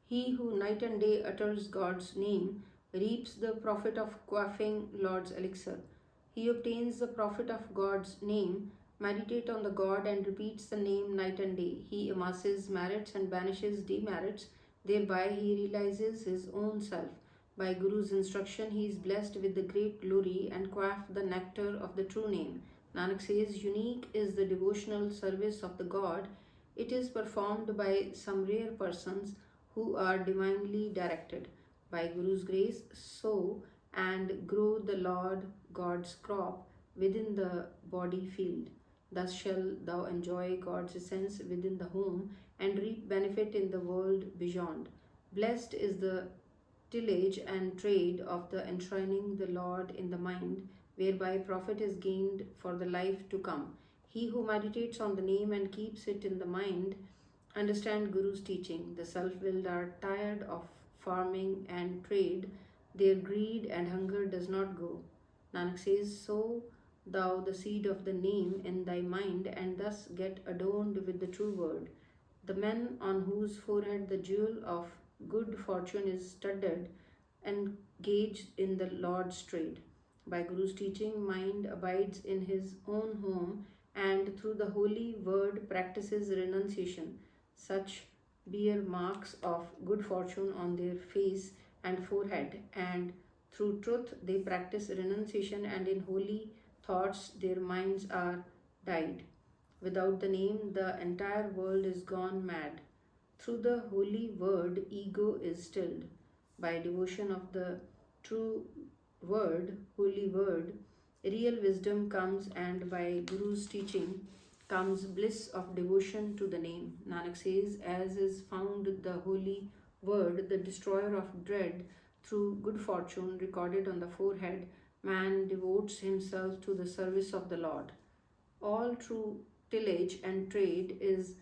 He who night and day utters God's name reaps the profit of quaffing Lord's elixir. He obtains the profit of God's name, meditate on the God and repeats the name night and day. He amasses merits and banishes demerits, thereby he realizes his own self. By Guru's instruction, he is blessed with the great glory and quaff the nectar of the true name. Nanak says, unique is the devotional service of the God. It is performed by some rare persons who are divinely directed. By Guru's grace, sow and grow the Lord God's crop within the body field. Thus shall thou enjoy God's essence within the home and reap benefit in the world beyond. Blessed is the tillage and trade of the enshrining the Lord in the mind, whereby profit is gained for the life to come. He who meditates on the name and keeps it in the mind understand Guru's teaching. The self-willed are tired of farming and trade. Their greed and hunger does not go. Nanak says, sow thou the seed of the name in thy mind and thus get adorned with the true word. The men on whose forehead the jewel of good fortune is studded engaged in the Lord's trade. By Guru's teaching, mind abides in his own home and through the holy word practices renunciation. Such bear marks of good fortune on their face and forehead, and through truth they practice renunciation, and in holy thoughts their minds are dyed. Without the name, the entire world is gone mad. Through the holy word, ego is stilled. By devotion of the true word, holy word, real wisdom comes, and by Guru's teaching comes bliss of devotion to the name. Nanak says, as is found the holy word, the destroyer of dread, through good fortune recorded on the forehead, man devotes himself to the service of the Lord. All true tillage and trade is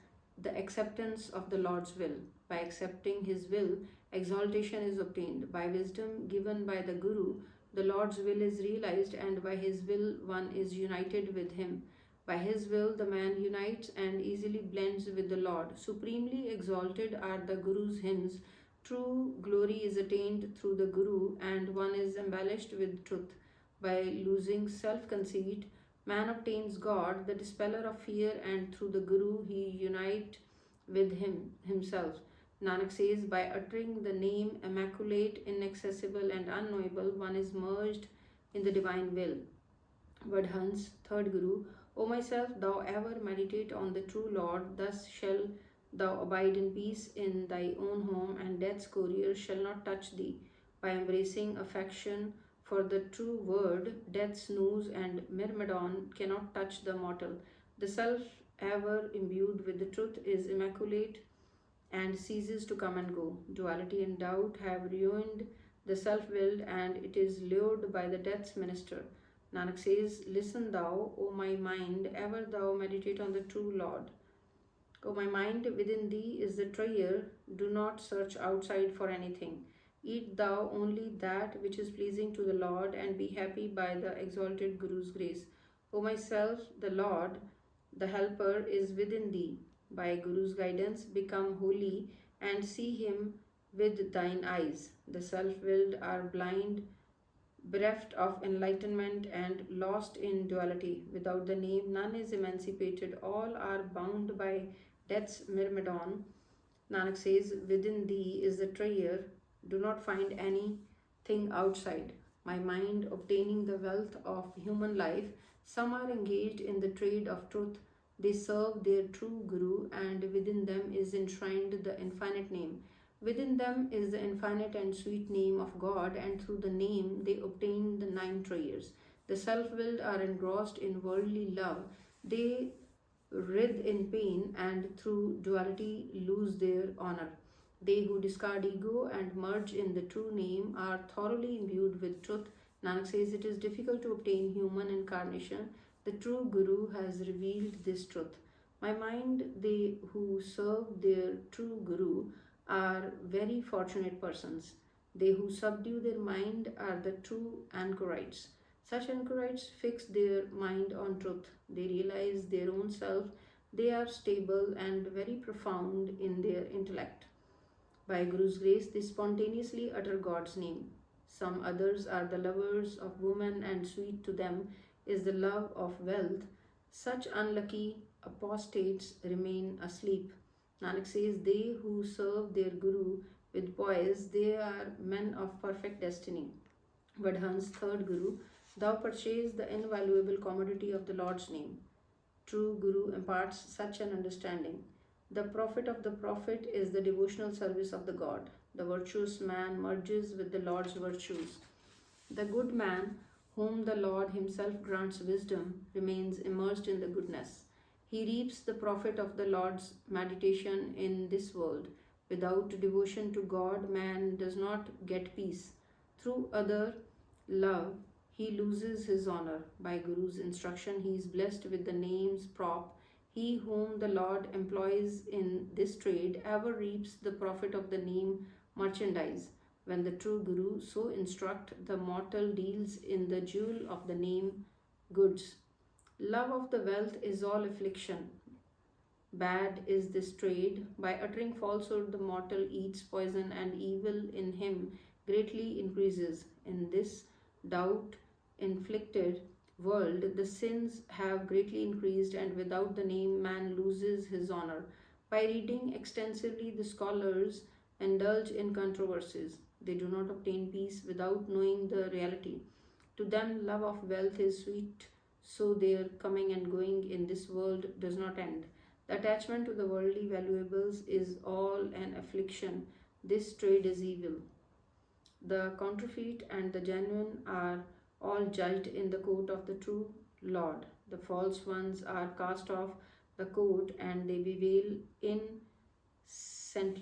the acceptance of the Lord's will. By accepting his will, exaltation is obtained. By wisdom given by the Guru, the Lord's will is realized, and by his will one is united with him. By his will the man unites and easily blends with the Lord. Supremely exalted are the Guru's hymns. True glory is attained through the Guru, and one is embellished with truth. By losing self-conceit, man obtains God, the dispeller of fear, and through the Guru he unites with himself. Nanak says, by uttering the name immaculate, inaccessible and unknowable, one is merged in the divine will. Vadhans, third Guru, O myself, thou ever meditate on the true Lord, thus shall thou abide in peace in thy own home, and death's courier shall not touch thee. By embracing affection for the true word, death's noose and myrmidon cannot touch the mortal. The self ever imbued with the truth is immaculate and ceases to come and go. Duality and doubt have ruined the self-willed, and it is lured by the death's minister. Nanak says, listen thou, O my mind, ever thou meditate on the true Lord. O my mind, within thee is the treasure, do not search outside for anything. Eat thou only that which is pleasing to the Lord, and be happy by the exalted Guru's grace. O myself, the Lord, the helper, is within thee. By Guru's guidance, become holy and see him with thine eyes. The self-willed are blind, bereft of enlightenment, and lost in duality. Without the name, none is emancipated. All are bound by death's myrmidon. Nanak says, within thee is the treasure. Do not find anything outside. My mind, obtaining the wealth of human life, some are engaged in the trade of truth. They serve their true Guru, and within them is enshrined the infinite name. Within them is the infinite and sweet name of God, and through the name they obtain the 9 treasures. The self-willed are engrossed in worldly love. They writhe in pain, and through duality lose their honor. They who discard ego and merge in the true name are thoroughly imbued with truth. Nanak says, it is difficult to obtain human incarnation. The true Guru has revealed this truth. My mind, they who serve their true Guru are very fortunate persons. They who subdue their mind are the true anchorites. Such anchorites fix their mind on truth. They realize their own self. They are stable and very profound in their intellect. By Guru's grace, they spontaneously utter God's name. Some others are the lovers of women, and sweet to them is the love of wealth. Such unlucky apostates remain asleep. Nanak says, they who serve their Guru with poise, they are men of perfect destiny. Vadhan's third Guru, thou purchase the invaluable commodity of the Lord's name. True Guru imparts such an understanding. The profit of the prophet is the devotional service of the God. The virtuous man merges with the Lord's virtues. The good man, whom the Lord Himself grants wisdom, remains immersed in the goodness. He reaps the profit of the Lord's meditation in this world. Without devotion to God, man does not get peace. Through other love, he loses his honor. By Guru's instruction, he is blessed with the name's prop. He whom the Lord employs in this trade ever reaps the profit of the name merchandise. When the true Guru so instruct, the mortal deals in the jewel of the name goods. Love of the wealth is all affliction. Bad is this trade. By uttering falsehood, the mortal eats poison, and evil in him greatly increases. In this doubt inflicted world, the sins have greatly increased, and without the name, man loses his honor. By reading extensively, the scholars indulge in controversies. They do not obtain peace without knowing the reality. To them, love of wealth is sweet, so their coming and going in this world does not end. The attachment to the worldly valuables is all an affliction. This trade is evil. The counterfeit and the genuine are all judged in the court of the true Lord. The false ones are cast off the court, and they bewail in